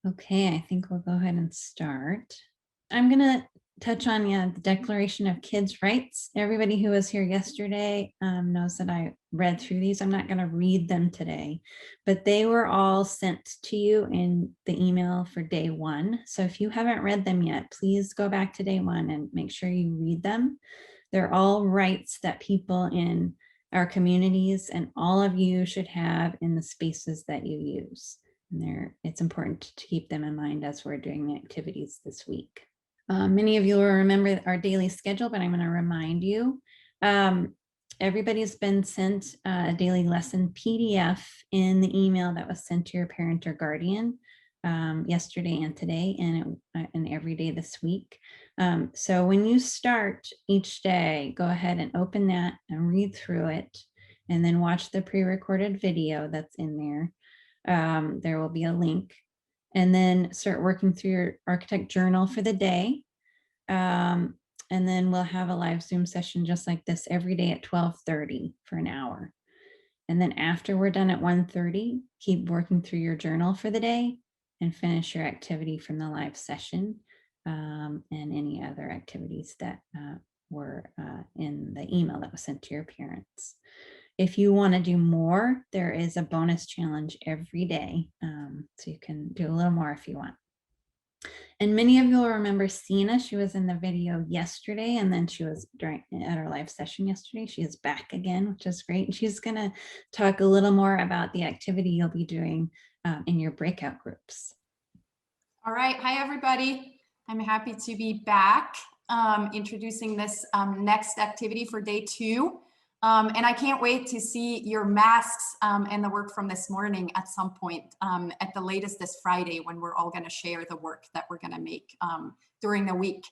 Okay, I think we'll go ahead and start. I'm going to touch on the Declaration of Kids' Rights. Everybody who was here yesterday knows that I read through these. I'm not going to read them today, but they were all sent to you in the email for day one. So if you haven't read them yet, please go back to day one and make sure you read them. They're all rights that people in our communities and all of you should have in the spaces that you use. And it's important to keep them in mind as we're doing the activities this week. Many of you will remember our daily schedule, but I'm going to remind you. Everybody's been sent a daily lesson PDF in the email that was sent to your parent or guardian yesterday and today, and every day this week. So when you start each day, go ahead and open that and read through it, and then watch the pre-recorded video that's in there. There will be a link, and then start working through your architect journal for the day. And then we'll have a live Zoom session just like this every day at 12:30 for an hour. And then after we're done at 1:30, keep working through your journal for the day and finish your activity from the live session, and any other activities that were in the email that was sent to your parents. If you want to do more, there is a bonus challenge every day. So you can do a little more if you want. And many of you will remember Sina. She was in the video yesterday, and then she was at our live session yesterday. She is back again, which is great. And she's going to talk a little more about the activity you'll be doing in your breakout groups. All right. Hi, everybody. I'm happy to be back introducing this next activity for day 2. And I can't wait to see your masks and the work from this morning at some point, at the latest this Friday, when we're all going to share the work that we're going to make during the week.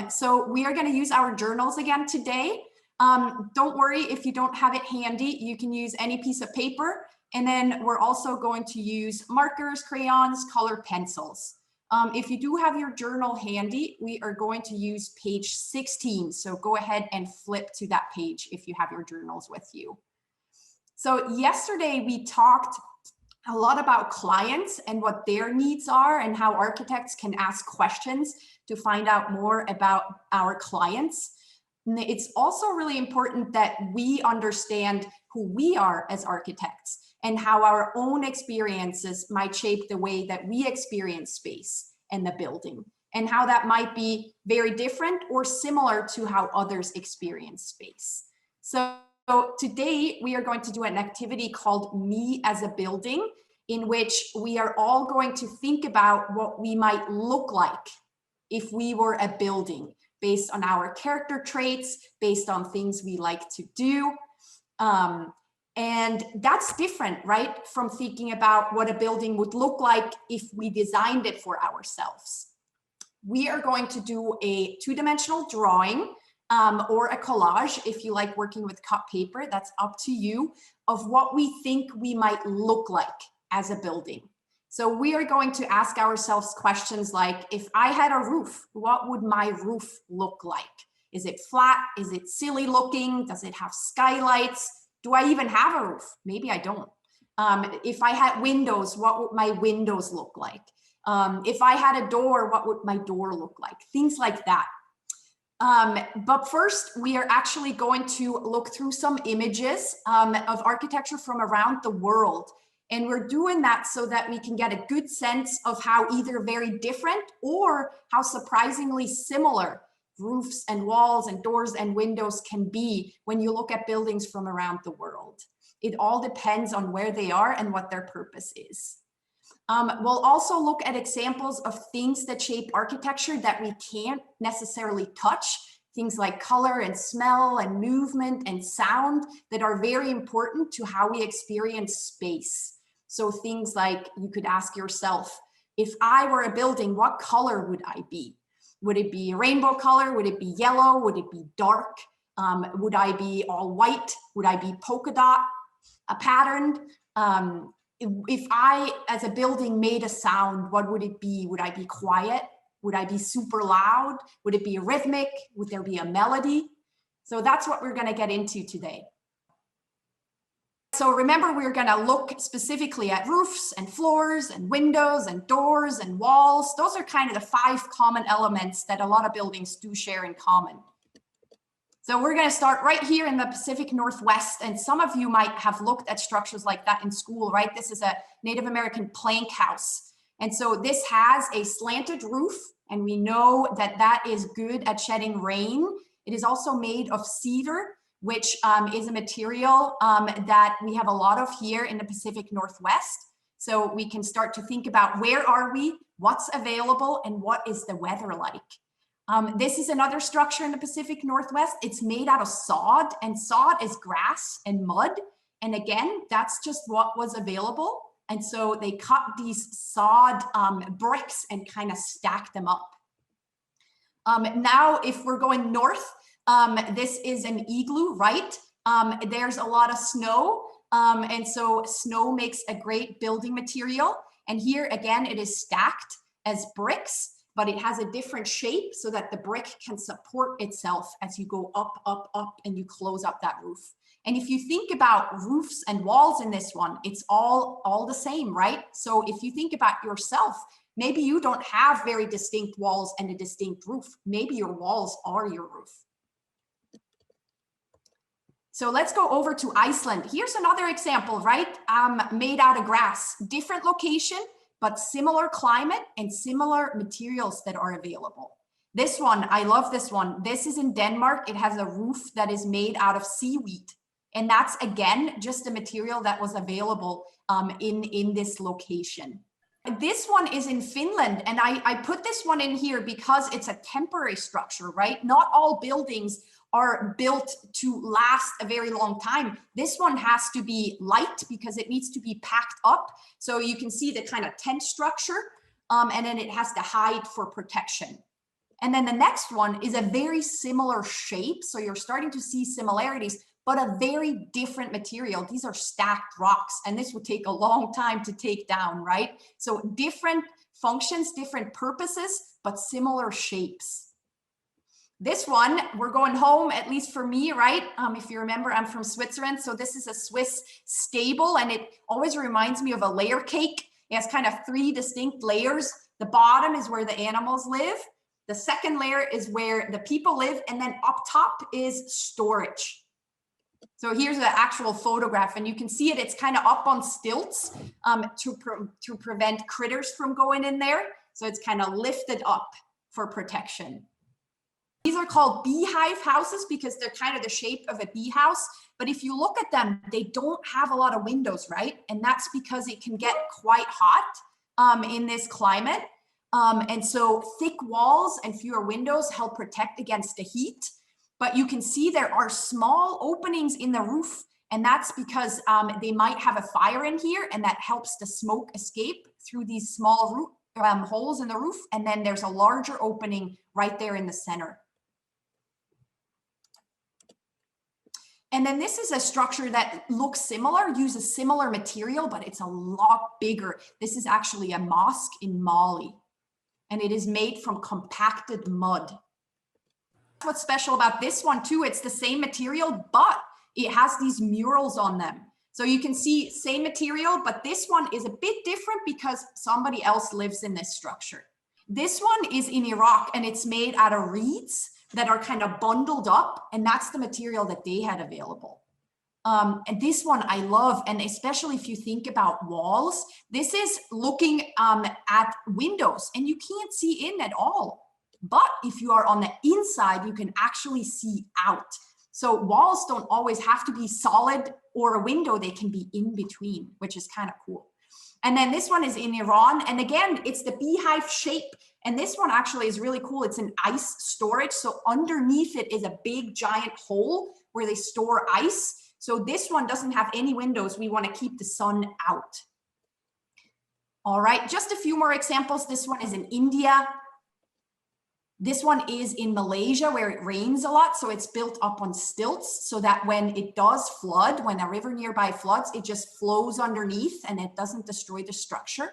So we are going to use our journals again today. Don't worry if you don't have it handy. You can use any piece of paper. And then we're also going to use markers, crayons, colored pencils. If you do have your journal handy, we are going to use page 16. So go ahead and flip to that page if you have your journals with you. So yesterday we talked a lot about clients and what their needs are and how architects can ask questions to find out more about our clients. And it's also really important that we understand who we are as architects and how our own experiences might shape the way that we experience space and the building, and how that might be very different or similar to how others experience space. So today we are going to do an activity called Me as a Building, in which we are all going to think about what we might look like if we were a building, based on our character traits, based on things we like to do. And that's different, right, from thinking about what a building would look like if we designed it for ourselves. We are going to do a 2-dimensional drawing or a collage, if you like working with cut paper, that's up to you, of what we think we might look like as a building. So we are going to ask ourselves questions like, if I had a roof, what would my roof look like? Is it flat? Is it silly looking? Does it have skylights? Do I even have a roof? Maybe I don't. If I had windows, what would my windows look like? If I had a door, what would my door look like? Things like that. But first, we are actually going to look through some images of architecture from around the world. And we're doing that so that we can get a good sense of how either very different or how surprisingly similar roofs and walls and doors and windows can be when you look at buildings from around the world. It all depends on where they are and what their purpose is. We'll also look at examples of things that shape architecture that we can't necessarily touch, things like color and smell and movement and sound that are very important to how we experience space. So things like, you could ask yourself, if I were a building, what color would I be? Would it be a rainbow color? Would it be yellow? Would it be dark? Would I be all white? Would I be polka dot, patterned? If I, as a building, made a sound, what would it be? Would I be quiet? Would I be super loud? Would it be rhythmic? Would there be a melody? So that's what we're going to get into today. So remember, we're going to look specifically at roofs and floors and windows and doors and walls. Those are kind of the 5 common elements that a lot of buildings do share in common. So we're going to start right here in the Pacific Northwest. And some of you might have looked at structures like that in school, right? This is a Native American plank house. And so this has a slanted roof, and we know that that is good at shedding rain. It is also made of cedar, which is a material that we have a lot of here in the Pacific Northwest. So we can start to think about where are we, what's available, and what is the weather like. This is another structure in the Pacific Northwest. It's made out of sod, and sod is grass and mud. And again, that's just what was available. And so they cut these sod bricks and kind of stack them up. Now, if we're going north, this is an igloo, right? There's a lot of snow. And so snow makes a great building material. And here again, it is stacked as bricks, but it has a different shape so that the brick can support itself as you go up, up, up, and you close up that roof. And if you think about roofs and walls in this one, it's all the same, right? So if you think about yourself, maybe you don't have very distinct walls and a distinct roof. Maybe your walls are your roof. So let's go over to Iceland. Here's another example, right? Made out of grass, different location, but similar climate and similar materials that are available. This one, I love this one. This is in Denmark. It has a roof that is made out of seaweed. And that's, again, just a material that was available in this location. This one is in Finland, and I put this one in here because it's a temporary structure, right? Not all buildings are built to last a very long time. This one has to be light because it needs to be packed up. So you can see the kind of tent structure, and then it has to hide for protection. And then the next one is a very similar shape. So you're starting to see similarities, but a very different material. These are stacked rocks, and this would take a long time to take down, right? So different functions, different purposes, but similar shapes. This one, we're going home, at least for me, right? If you remember, I'm from Switzerland. So this is a Swiss stable, and it always reminds me of a layer cake. It has kind of 3 distinct layers. The bottom is where the animals live. The second layer is where the people live. And then up top is storage. So here's the actual photograph, and you can see it. It's kind of up on stilts to prevent critters from going in there. So it's kind of lifted up for protection. These are called beehive houses because they're kind of the shape of a bee house. But if you look at them, they don't have a lot of windows, right? And that's because it can get quite hot in this climate. And so thick walls and fewer windows help protect against the heat. But you can see there are small openings in the roof, and that's because they might have a fire in here, and that helps the smoke escape through these small holes in the roof. And then there's a larger opening right there in the center. And then this is a structure that looks similar, uses similar material, but it's a lot bigger. This is actually a mosque in Mali, and it is made from compacted mud. What's special about this one too, it's the same material, but it has these murals on them. So you can see same material, but this one is a bit different because somebody else lives in this structure. This one is in Iraq, and it's made out of reeds that are kind of bundled up, and that's the material that they had available. And this one I love, and especially if you think about walls, this is looking at windows, and you can't see in at all. But if you are on the inside, you can actually see out. So walls don't always have to be solid or a window, they can be in between, which is kind of cool. And then this one is in Iran, and again, it's the beehive shape. And this one actually is really cool. It's an ice storage. So underneath it is a big giant hole where they store ice. So this one doesn't have any windows. We want to keep the sun out. All right, just a few more examples. This one is in India. This one is in Malaysia where it rains a lot. So it's built up on stilts so that when it does flood, when a river nearby floods, it just flows underneath and it doesn't destroy the structure.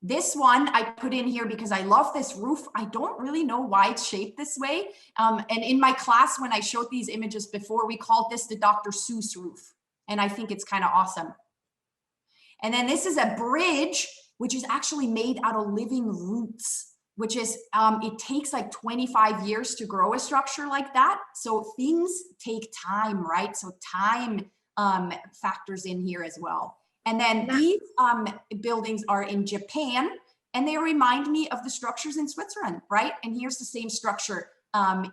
This one I put in here because I love this roof. I don't really know why it's shaped this way. And in my class, when I showed these images before, we called this the Dr. Seuss roof. And I think it's kind of awesome. And then this is a bridge, which is actually made out of living roots, which is, it takes like 25 years to grow a structure like that. So things take time, right? So time factors in here as well. And then these buildings are in Japan, and they remind me of the structures in Switzerland, right? And here's the same structure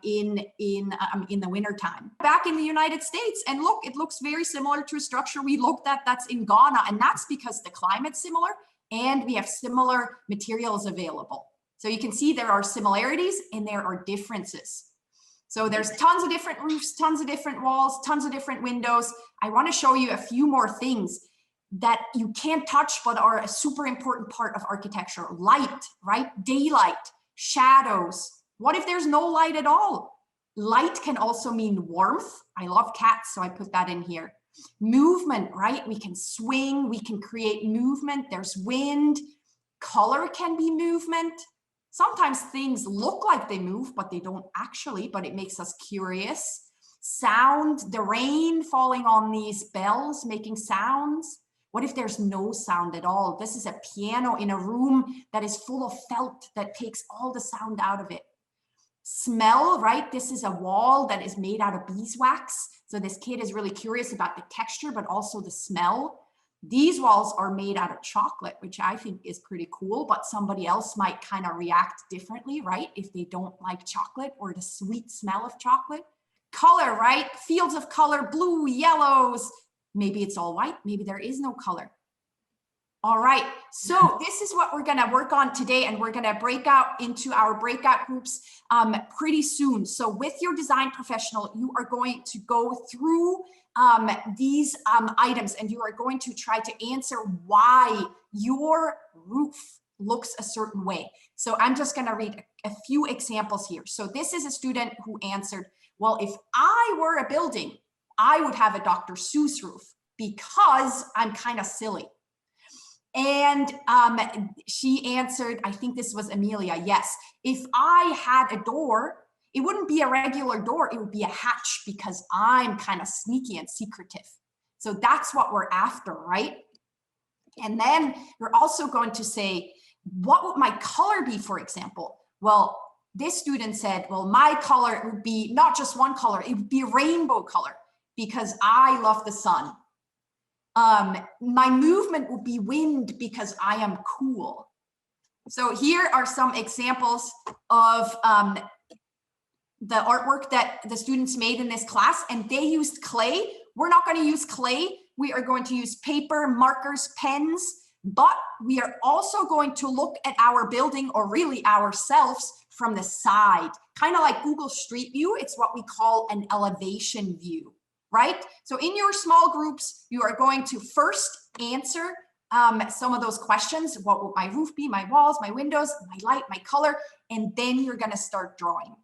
in the wintertime. Back in the United States, and look, it looks very similar to a structure we looked at that's in Ghana, and that's because the climate's similar and we have similar materials available. So you can see there are similarities and there are differences. So there's tons of different roofs, tons of different walls, tons of different windows. I want to show you a few more things that you can't touch but are a super important part of architecture. Light, right? Daylight, shadows. What if there's no light at all? Light can also mean warmth. I love cats, so I put that in here. Movement, right? We can swing, we can create movement. There's wind. Color can be movement. Sometimes things look like they move, but they don't actually, but it makes us curious. Sound, the rain falling on these bells, making sounds. What if there's no sound at all? This is a piano in a room that is full of felt that takes all the sound out of it. Smell, right? This is a wall that is made out of beeswax. So this kid is really curious about the texture, but also the smell. These walls are made out of chocolate, which I think is pretty cool, but somebody else might kind of react differently, right? If they don't like chocolate or the sweet smell of chocolate. Color, right? Fields of color, blue, yellows. Maybe it's all white. Maybe there is no color. All right, so this is what we're going to work on today, and we're going to break out into our breakout groups pretty soon. So with your design professional, you are going to go through these items, and you are going to try to answer why your roof looks a certain way. So I'm just going to read a few examples here. So this is a student who answered, well, if I were a building, I would have a Dr. Seuss roof because I'm kind of silly. And she answered, I think this was Amelia, yes, if I had a door, it wouldn't be a regular door, it would be a hatch because I'm kind of sneaky and secretive. So that's what we're after, right? And then you're also going to say, what would my color be, for example? Well, this student said, well, my color would be not just one color, it would be a rainbow color because I love the sun. My movement will be wind because I am cool. So here are some examples of the artwork that the students made in this class, and they used clay. We're not going to use clay. We are going to use paper, markers, pens, but we are also going to look at our building, or really ourselves, from the side, kind of like Google Street View. It's what we call an elevation view. Right? So in your small groups, you are going to first answer some of those questions. What would my roof be, my walls, my windows, my light, my color, and then you're going to start drawing.